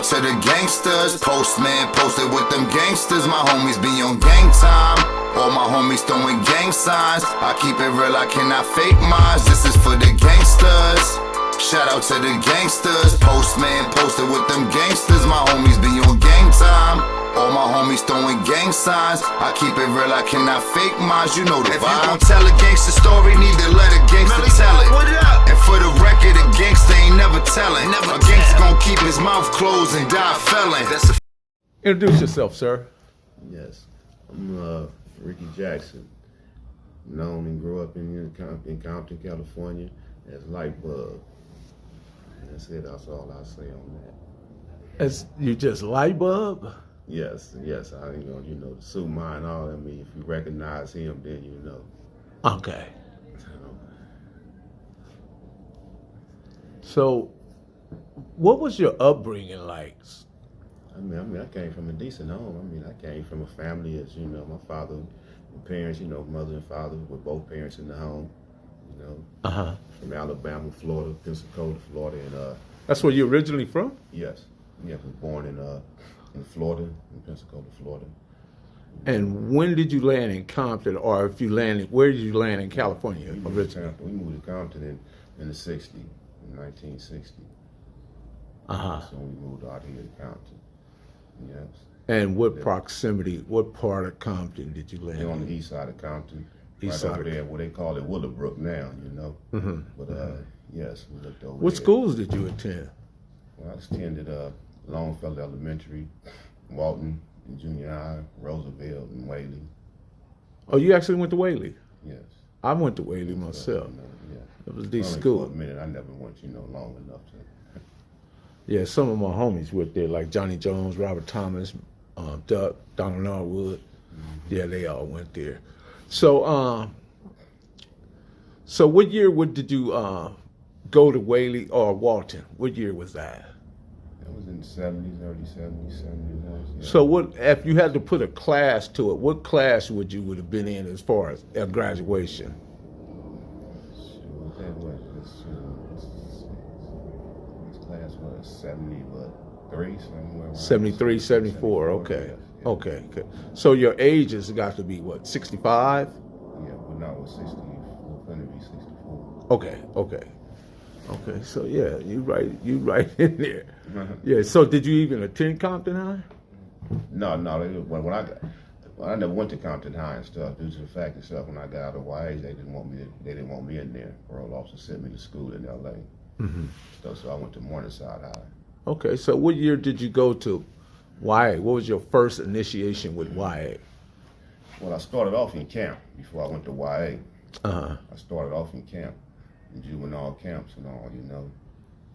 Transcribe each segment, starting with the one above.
out to the gangsters. Postman posted with them gangsters. My homies be on gang time. All my homies throwing gang signs. I keep it real, I cannot fake mines. This is for the gangsters. Shout out to the gangsters. Postman posted with them gangsters. My homies be on gang time. All my homies throwing gang signs. I keep it real, I cannot fake mines. You know the vibe. If you gon' tell a gangster story, need to let a gangster tell it. And for the record, a gangster ain't never telling. A gangster gon' keep his mouth closed and die felon. Introduce yourself, sir. Yes, I'm Ricky Jackson, known and grew up in Compton, California as Lightbulb. That's it, that's all I'll say on that. As you just Lightbulb? Yes, I the Suma and all that. I mean, if you recognize him, then you know. Okay. So, what was your upbringing like? I mean, I came from a decent home. I mean, I came from a family as, my father, my parents, mother and father were both parents in the home, from Alabama, Florida, Pensacola, Florida, and That's where you originally from? Yes. Yeah, I was born in Florida, in Pensacola, Florida. And when did you land in Compton, or if you landed, where did you land in California originally? We moved to Compton in the 60s, in 1960. So we moved out here to Compton. Yes. And what proximity, what part of Compton did you land on the east side of Compton. East right side. Over there, where they call it Willowbrook now, But yes, we looked over What there. schools did you attend? Well, I attended Longfellow Elementary, Walton, Junior High, Roosevelt, and Whaley. Oh, you actually went to Whaley? Yes. I went to Whaley myself. It was a decent school. For a minute, I never went, long enough to. Yeah, some of my homies went there, like Johnny Jones, Robert Thomas, Duck, Donald Norwood. Yeah, they all went there. So, so what year did you go to Whaley or Walton? What year was that? That was in the 70s, early 70s, 71. Yeah. So what, if you had to put a class to it, what class would have been in as far as graduation? Class was 73, somewhere around 73, 74, okay. Yeah. Okay. So your age has got to be what, 65? Yeah, but now it's 60, going to be 64. Okay, so yeah, you right in there. Yeah, so did you even attend Compton High? No, when I never went to Compton High and stuff, due to the fact and stuff, when I got out of YA, they didn't want me in there. Parole officer sent me to school in LA. So I went to Morningside High. Okay, so what year did you go to YA? What was your first initiation with YA? Well, I started off in camp before I went to YA. I started off in camp, in juvenile camps and all,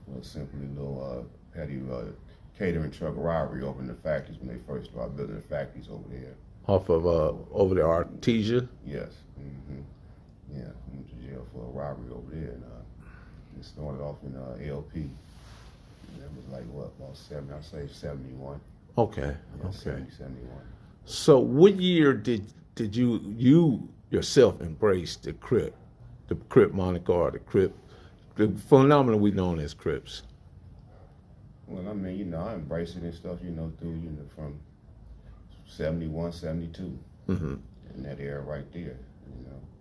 Well, simply little petty catering truck robbery over in the factories when they first started building the factories over there. Off of over there, Artesia? Yes. Yeah, I went to jail for a robbery over there, and it started off in LP. And that was like what, about 71. Okay. Yeah, Okay. 71. So what year did you yourself embrace the Crip moniker, or the phenomenon we know as Crips? Well, I mean, I embraced it and stuff, through, from 71, 72, in that era right there,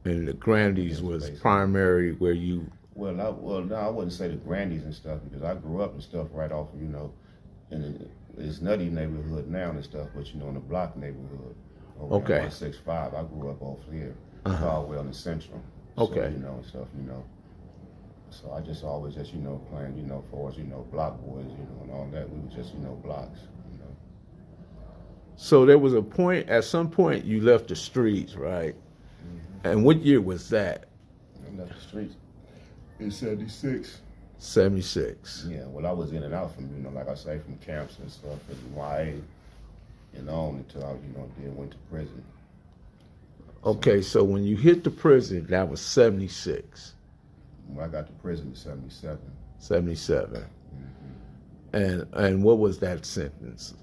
And the Grandies was primary where you... Well, no, I wouldn't say the Grandies and stuff, because I grew up and stuff right off, in this nutty neighborhood now and stuff, but, in the block neighborhood. Over Okay. 165, I grew up over here, Caldwell and Central. Okay. So, and stuff, So I just always just, playing, for us, block boys, and all that. We were just, blocks, So there was at some point you left the streets, right? And what year was that? I left the streets in 76. 76. Yeah, well, I was in and out from, like I say, from camps and stuff, and YA, on until I, then went to prison. Okay, so when you hit the prison, that was 76. When I got to prison in 77. 77. And what was that sentence?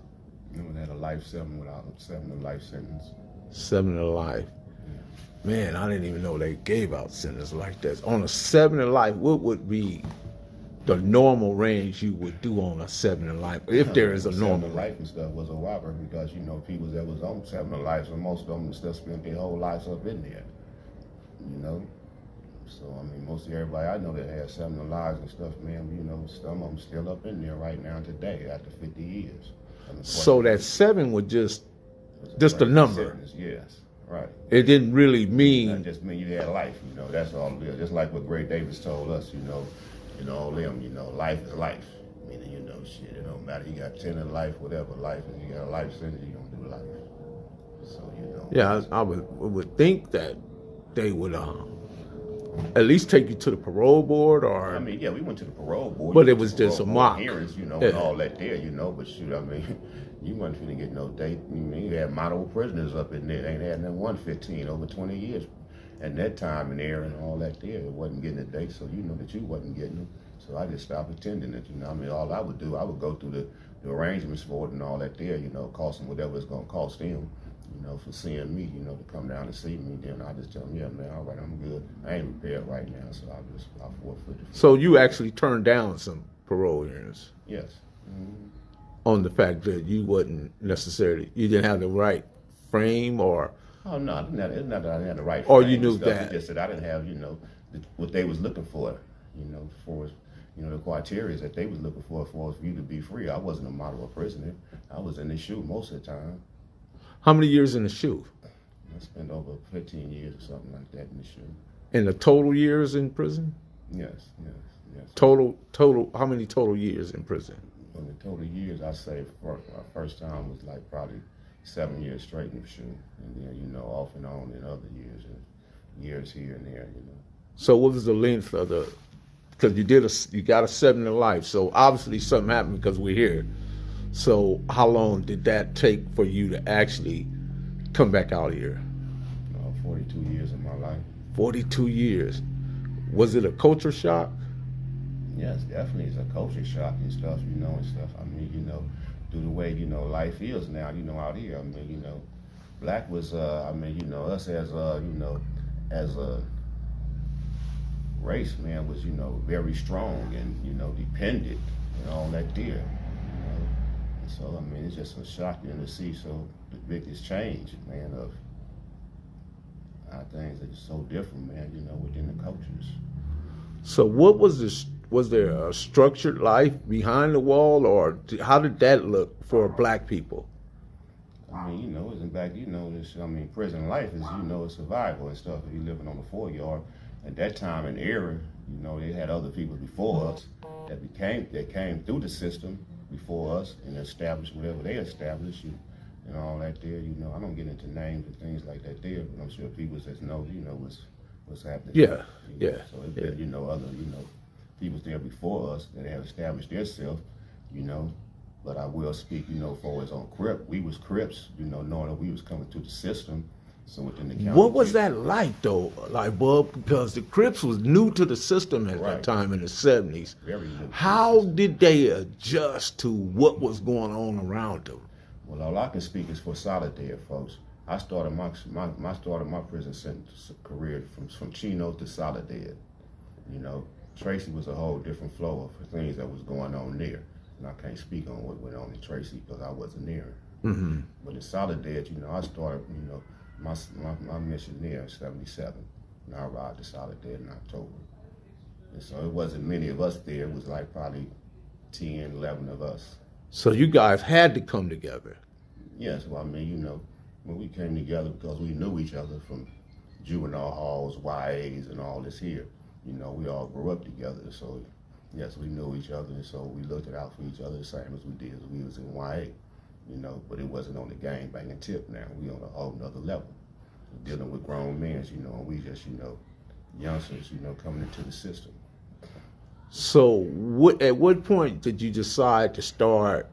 I had a life 7 without 7 a life sentence. 7 to life. Man, I didn't even know they gave out sentences like that. On a 7 to life, what would be the normal range you would do on a 7 in life, if there is a normal 7 life and stuff was a whopper because, you know, people that was on 7 in life, so most of them still spent their whole lives up in there, you know. So, I mean, most of everybody I know that had 7 lives and stuff, man, you know, some of them still up in there right now today after 50 years. So that 7 was just a number. Sentence, yes, right. It didn't really mean. That just mean you had life, you know. That's all it is. Just like what Gray Davis told us, all them, you know, life is life. Meaning, you know, shit, it don't matter. You got 10 in life, whatever life is. You got a life sentence, you don't do life. So, you know. Yeah, I would think that they would at least take you to the parole board, or. I mean, yeah, we went to the parole board. But it was just a mock. Hearings, you know, yeah. And all that there, you know. But shoot, I mean, you wasn't finna get no date. I mean, you had model prisoners up in there. They ain't had no 115 over 20 years. And that time and era and all that there, it wasn't getting a date, so you know that you wasn't getting them. So I just stopped attending it, you know. I mean, all I would do, I would go through the arrangements for it and all that there, you know, cost them whatever it's going to cost them, you know, for seeing me, you know, to come down and see me. Then I just tell them, yeah, man, all right, I'm good. I ain't prepared right now, so I forfeit it. So you actually turned down some parole hearings? Yes. Mm-hmm. On the fact that you wasn't necessarily, you didn't have the right frame, or? Oh, no, it's not that I didn't have the right Or frame you knew and stuff. that. It's just that I didn't have, you know, what they was looking for, you know, for, you know, the criteria that they was looking for you to be free. I wasn't a model prisoner. I was in the SHU most of the time. How many years in the SHU? I spent over 15 years or something like that in the SHU. In the total years in prison? Yes. Total, how many total years in prison? In the total years, I say my first time was like probably 7 years straight in the SHU. And then, you know, off and on in other years, and years here and there, you know. So what was the length of because you got a 7 in life, so obviously something happened because we're here. So how long did that take for you to actually come back out here? 42 years of my life. 42 years. Was it a culture shock? Yes, definitely. It's a culture shock and stuff, you know, and stuff. I mean, you know, through the way, you know, life is now, you know, out here. I mean, you know, black was, I mean, you know, us as, you know, as a race, man, was, you know, very strong and, you know, dependent and all that there, you know. And so, I mean, it's just so shocking to see so the biggest change, man, of how things are just so different, man, you know, within the cultures. So what was this? Was there a structured life behind the wall, or how did that look for black people? I mean, you know, isn't back, you know, this, I mean, prison life is, you know, survival and stuff. If you're living on the 4-yard, at that time and era, you know, they had other people before us that came through the system before us and established whatever they established and all that there. You know, I don't get into names and things like that there, but I'm sure people just know, you know, what's happening. Yeah, you know? yeah. So it's been, you know, other, you know, people there before us that have established themselves, you know. But I will speak, you know, for us on Crip. We was Crips, you know, knowing that we was coming through the system. So within the county. What was that like, though, Lightbulb? Because the Crips was new to the system at that time in the 70s. Very new. How did they adjust to what was going on around them? Well, all I can speak is for Solitaire, folks. I started my prison sentence career from Chino to Solitaire. You know, Tracy was a whole different flow of things that was going on there. And I can't speak on what went on in Tracy because I wasn't there. Mm-hmm. But in Solitaire, you know, I started, you know, my mission there in 77. And I arrived to Solitaire in October. And so it wasn't many of us there. It was like probably 10, 11 of us. So you guys had to come together. Yes, well, I mean, you know, when we came together because we knew each other from juvenile halls, YAs, and all this here. You know, we all grew up together, so yes, we knew each other, and so we looked it out for each other the same as we did as we was in YA, you know, but it wasn't on the gang banging tip now. We on a whole nother level. We're dealing with grown men, you know, and we just, you know, youngsters, you know, coming into the system. So at what point did you decide to start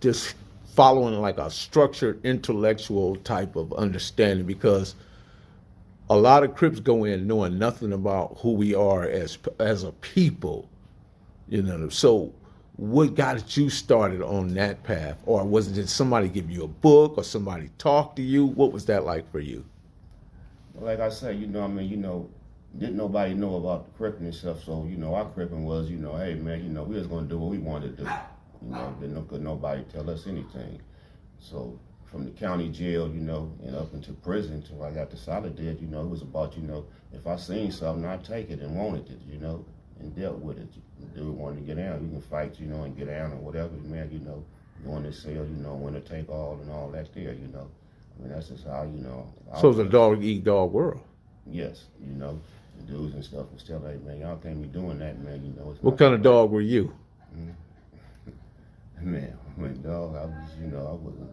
just following like a structured intellectual type of understanding? Because a lot of Crips go in knowing nothing about who we are as a people, you know. So what got you started on that path? Or did somebody give you a book or somebody talk to you? What was that like for you? Like I say, you know, I mean, you know, didn't nobody know about the cripping and stuff. So, you know, our cripping was, you know, hey man, you know, we was gonna do what we wanted to do. You know, could nobody tell us anything. So from the county jail, you know, and up into prison until I got to solitary, you know, it was about, you know, if I seen something, I'd take it and wanted it, you know, and dealt with it. The dude wanted to get down, you can fight, you know, and get down or whatever, man, you know, go in the cell, you know, winner take all and all that there, you know. I mean, that's just how, you know. So it's a dog-eat-dog world. Yes, you know, the dudes and stuff was telling, hey, man, y'all can't be doing that, man, you know. What kind of dog were you? Man, dog, I was, you know, I wasn't.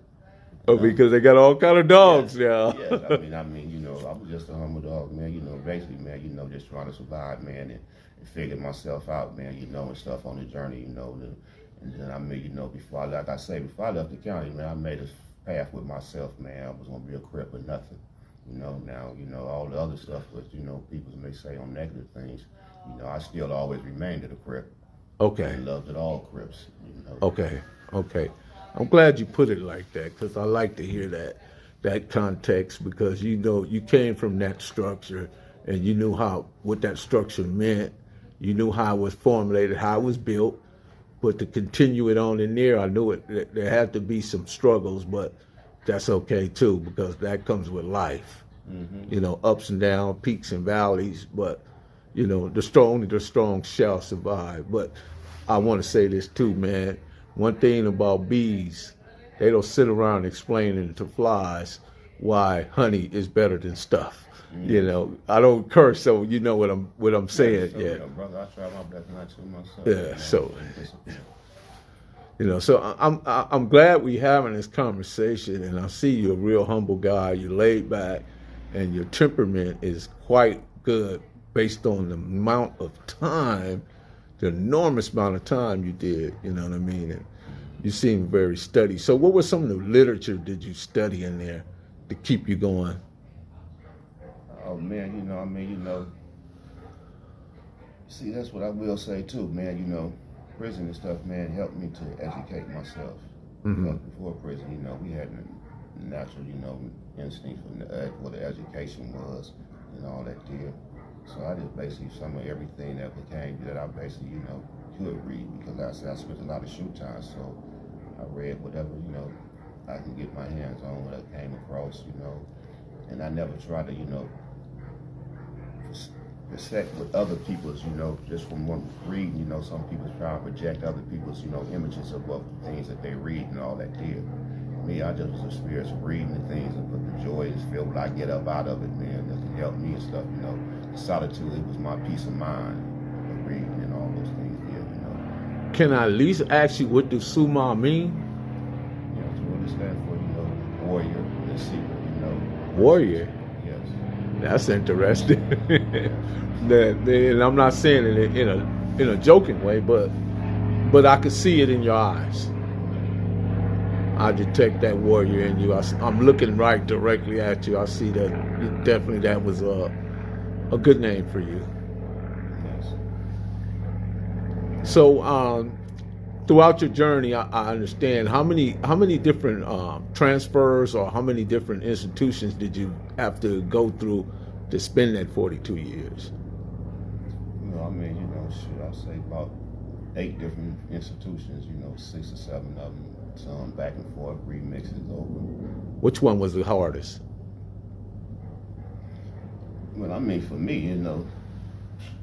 Oh, because they got all kind of dogs now. Yes, I mean, you know, I was just a humble dog, man, you know, basically, man, you know, just trying to survive, man, and figure myself out, man, you know, and stuff on the journey, you know, and then I mean, you know, before I left the county, man, I made a path with myself, man. I was gonna be a Crip or nothing, you know. Now, you know, all the other stuff, but you know, people may say on negative things, you know, I still always remained a Crip. Okay. And loved it all Crips, you know. Okay. I'm glad you put it like that, because I like to hear that context, because you know you came from that structure and you knew what that structure meant. You knew how it was formulated, how it was built. But to continue it on in there, I knew there had to be some struggles, but that's okay too, because that comes with life. Mm-hmm. You know, ups and downs, peaks and valleys, but you know, only the strong shall survive. But I want to say this too, man. One thing about bees, they don't sit around explaining to flies why honey is better than stuff. Mm-hmm. You know, I don't curse, so you know what I'm saying. So, yeah. You know, brother, I try my best not to myself. Yeah. Man. So, you know, so I'm glad we having this conversation, and I see you're a real humble guy. You're laid back, and your temperament is quite good based on the amount of time. The enormous amount of time you did, you know what I mean? And you seem very steady. So what was some of the literature did you study in there to keep you going? Oh, man, you know, I mean, you know, see, that's what I will say, too, man, you know, prison and stuff, man, helped me to educate myself. Mm-hmm. Before prison, you know, we had a natural, you know, instinct for what the education was and all that deal. So I did basically some of everything that I basically, you know, could read, because I spent a lot of shoot time, so I read whatever, you know, I can get my hands on, what I came across, you know, and I never tried to, you know, respect what other people's, you know, just from one reading, you know, some people try to project other people's, you know, images of what things that they read and all that deal. Me, I just was experienced reading the things and put the joy and feel what I get up out of it, man, that can help me and stuff, you know. Solitude, it was my peace of mind, reading and all those things there, you know. Can I at least ask you, what does Suma mean? You know, to what it stands for, you know, warrior, the secret, you know. Warrior? Yes. That's interesting. And I'm not saying it in a joking way, but I could see it in your eyes. I detect that warrior in you. I'm looking right directly at you. I see that definitely that was a good name for you. Yes. So throughout your journey, I understand how many different transfers or how many different institutions did you have to go through to spend that 42 years? You know, I mean, you know, should I say about 8 different institutions, you know, 6 or 7 of them, some back and forth, remixes over. Which one was the hardest? Well, I mean, for me, you know,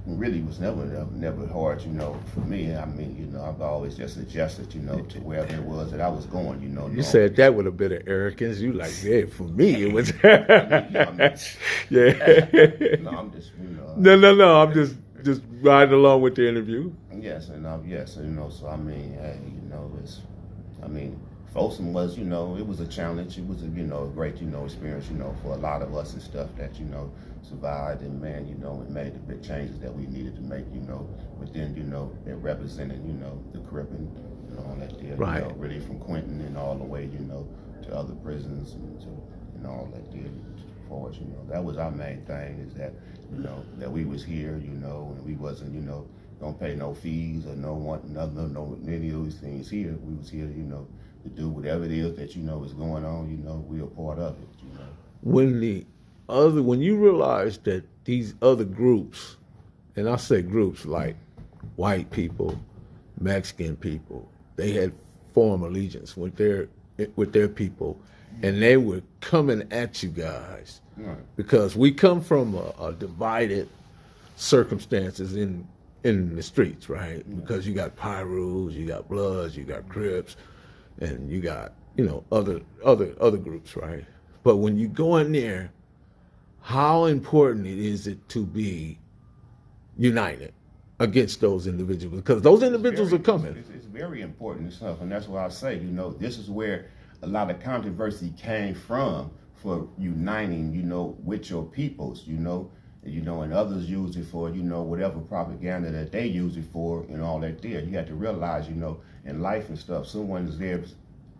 really was never hard, you know, for me. I mean, you know, I've always just adjusted, you know, to wherever it was that I was going, you know. You said that with a bit of arrogance. You like, yeah, for me, it was. Yeah. No, I'm just, you know. No, I'm just riding along with the interview. Yes, and you know, so I mean, hey, you know, Folsom was, you know, it was a challenge. It was a, you know, a great, you know, experience, you know, for a lot of us and stuff that, you know, survived and, man, you know, and made the big changes that we needed to make, you know, but then, you know, it represented, you know, the Caribbean and all that deal, right. You know, really from Quentin and all the way, you know, to other prisons and all that deal for us, you know. That was our main thing, is that, you know, that we was here, you know, and we wasn't, you know, don't pay no fees or no any of those things here. We was here, you know, to do whatever it is that, you know, is going on, you know, we are part of it, you know. When the when you realize that these other groups, and I say groups like white people, Mexican people, they had formed allegiance with their people, and they were coming at you guys because we come from a divided circumstances in the streets, right? Because you got Pyrus, you got Bloods, you got Crips, and you got other groups, right? But when you go in there, how important is it to be united against those individuals? Because those individuals are coming. It's very important and stuff, and that's why I say, this is where a lot of controversy came from for uniting, with your peoples, and others use it for, whatever propaganda that they use it for and all that there. You have to realize, in life and stuff, someone's there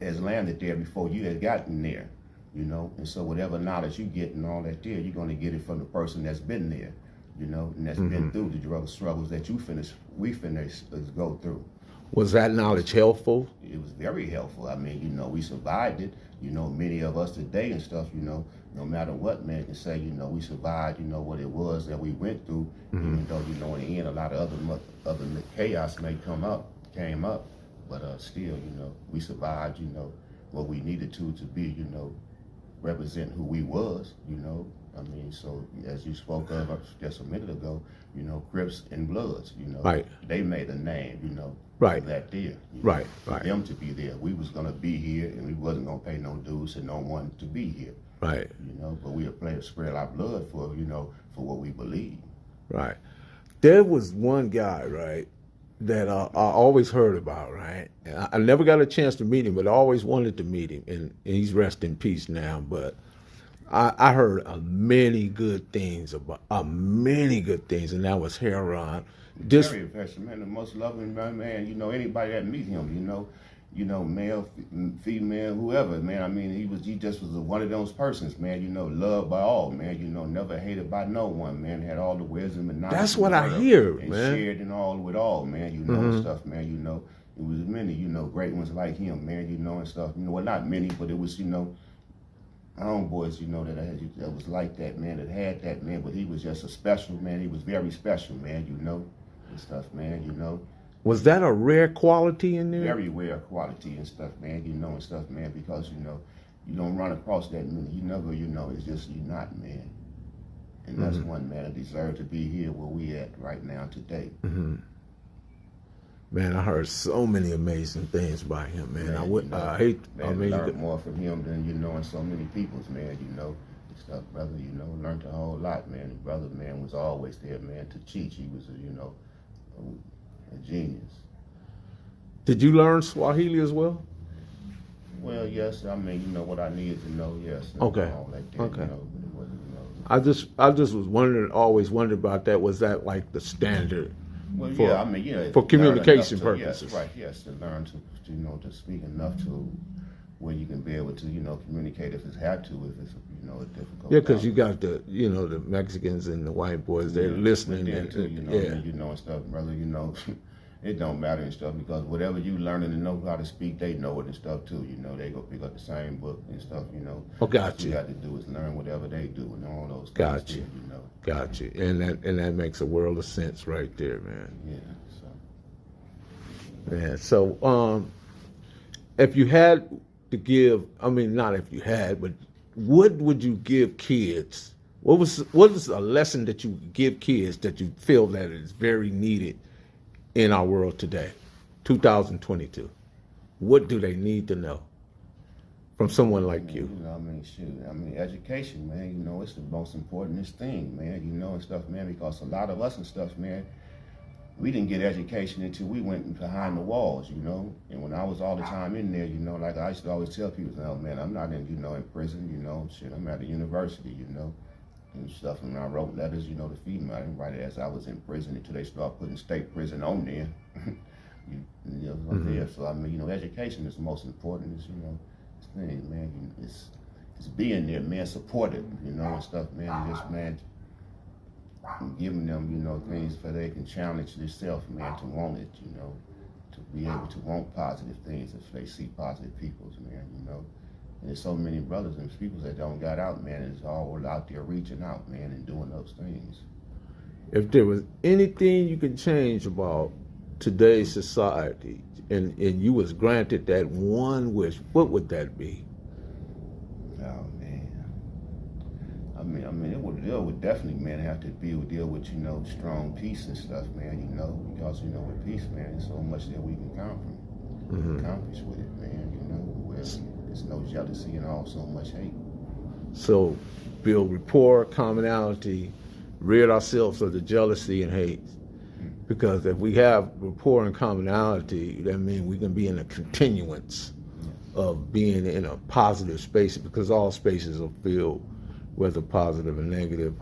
has landed there before you had gotten there, and so whatever knowledge you get and all that there, you're going to get it from the person that's been there, and that's been through the drug struggles that we finished go through. Was that knowledge helpful? It was very helpful. I mean, we survived it. Many of us today and stuff, no matter what man can say, we survived, what it was that we went through, even though, in the end, a lot of other chaos came up, but still, we survived, what we needed to be, represent who we was, I mean, so as you spoke of just a minute ago, Crips and Bloods, right. They made a name, right. That there, right. For them to be there. We was gonna be here, and we wasn't gonna pay no dues to no one to be here, right. But we were spread our blood for, for what we believe. Right. There was one guy, right, that I always heard about, right? And I never got a chance to meet him, but I always wanted to meet him, and he's rest in peace now. But I heard many good things, and that was Heron. Very affectionate man, the most loving man. Anybody that meet him, male, female, whoever, man. I mean, he just was one of those persons, man. Loved by all, man. Never hated by no one, man. Had all the wisdom and knowledge. That's what I hear, and man. Shared and all with all, man. And stuff, man. It was many, great ones like him, man. And stuff. Well, not many, but it was, homeboys, that was like that, man. That had that, man. But he was just a special man. He was very special, man. And stuff, man. Was that a rare quality in there? Very rare quality and stuff, man. And stuff, man, because you don't run across that many. You never, it's just you not, man. And that's one man that deserved to be here where we at right now today. Man, I heard so many amazing things about him, man. Learned more from him than and so many people's, man. And stuff, brother. Learned a whole lot, man. His brother, man, was always there, man, to teach. He was a genius. Did you learn Swahili as well? Well, yes. I mean, what I needed to know, yes. Okay. All like that, okay. But it wasn't, I just was always wondered about that. Was that like the standard? Well, for, yeah, I mean, yeah. For communication purposes. Yes, right, yes. To learn to to speak enough to where you can be able to, communicate if it's had to, if it's, a difficult. Yeah, because you got the, the Mexicans and the white boys, they're listening. And too, and stuff, brother, it don't matter and stuff, because whatever you learning and know how to speak, they know it and stuff too, they go pick up the same book and stuff, Oh, got what you. you got to do is learn whatever they do and all those things. Got you. There, Got you. And that makes a world of sense right there, man. Yeah, Man, so if you had to give, not if you had, but what would you give kids? What is a lesson that you give kids that you feel that is very needed in our world today, 2022? What do they need to know from someone like you? Education, man, it's the most importantest thing, man, and stuff, man, because a lot of us and stuff, man, we didn't get education until we went behind the walls, and when I was all the time in there, like I used to always tell people, oh, man, I'm not in, in prison, I'm at the university, and stuff, and I wrote letters, to female. I didn't write it as I was in prison until they start putting state prison on there. There. So, education is the most important, thing, man. It's being there, man, supportive, and stuff, man, just, man, giving them, things so they can challenge themselves, man, to want it, to be able to want positive things if they see positive peoples, man, there's so many brothers and people that don't got out, man. It's all out there reaching out, man, and doing those things. If there was anything you could change about today's society, and you was granted that one wish, what would that be? Oh man, I mean, it would definitely, man, have to deal with strong peace and stuff, man. Because with peace, man, there's so much that we can accomplish with it, man. Where there's no jealousy and all so much hate. So, build rapport, commonality, rid ourselves of the jealousy and hate. Because if we have rapport and commonality, that means we can be in a continuance of being in a positive space, because all spaces are filled, whether positive or negative,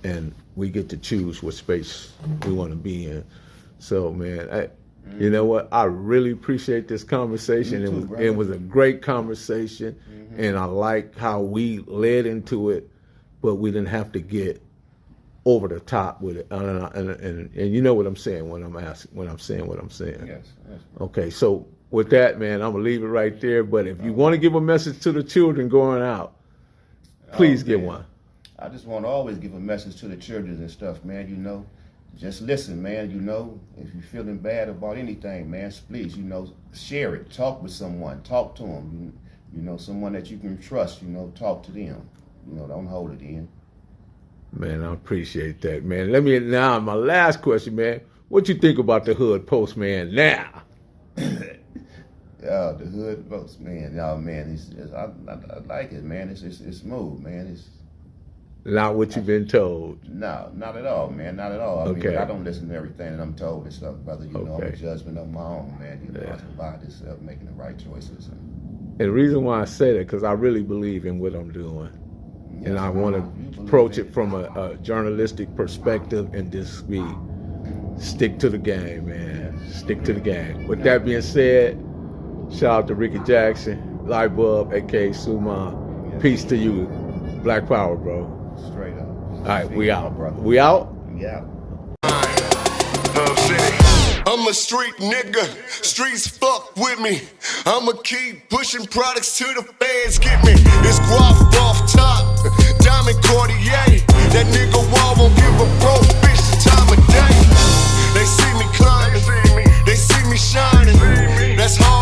and we get to choose what space we want to be in. So, man, you know what? I really appreciate this conversation. It was a great conversation, and I like how we led into it, but we didn't have to get over the top with it, and you know what I'm saying when I'm saying what I'm saying. Yes. Okay, so with that, man, I'm gonna leave it right there. But if you want to give a message to the children going out, please give one. I just want to always give a message to the children and stuff, man. Just listen, man. If you're feeling bad about anything, man, please, share it. Talk with someone. Talk to them. Someone that you can trust. Talk to them. Don't hold it in. Man, I appreciate that, man. Now, my last question, man. What you think about the Hood Postman now? Yeah, the Hood Postman. Oh, man, I like it, man. It's smooth, man. It's not what you've been told. No, not at all, man. Not at all. I don't listen to everything that I'm told and stuff, brother. I'm a judgment of my own, man. I can buy this up, making the right choices. And the reason why I say that, because I really believe in what I'm doing. And I want to approach it from a journalistic perspective and just stick to the game, man. Stick to the game. With that being said, shout out to Ricky Jackson, Lightbulb, aka Suma. Peace to you. Black Power, bro. Straight up. All right, we out. Brother. We out? Yeah. I'm a street nigga, streets fuck with me. I'ma keep pushing products till the fans get me. It's guap off top, diamond Cartier.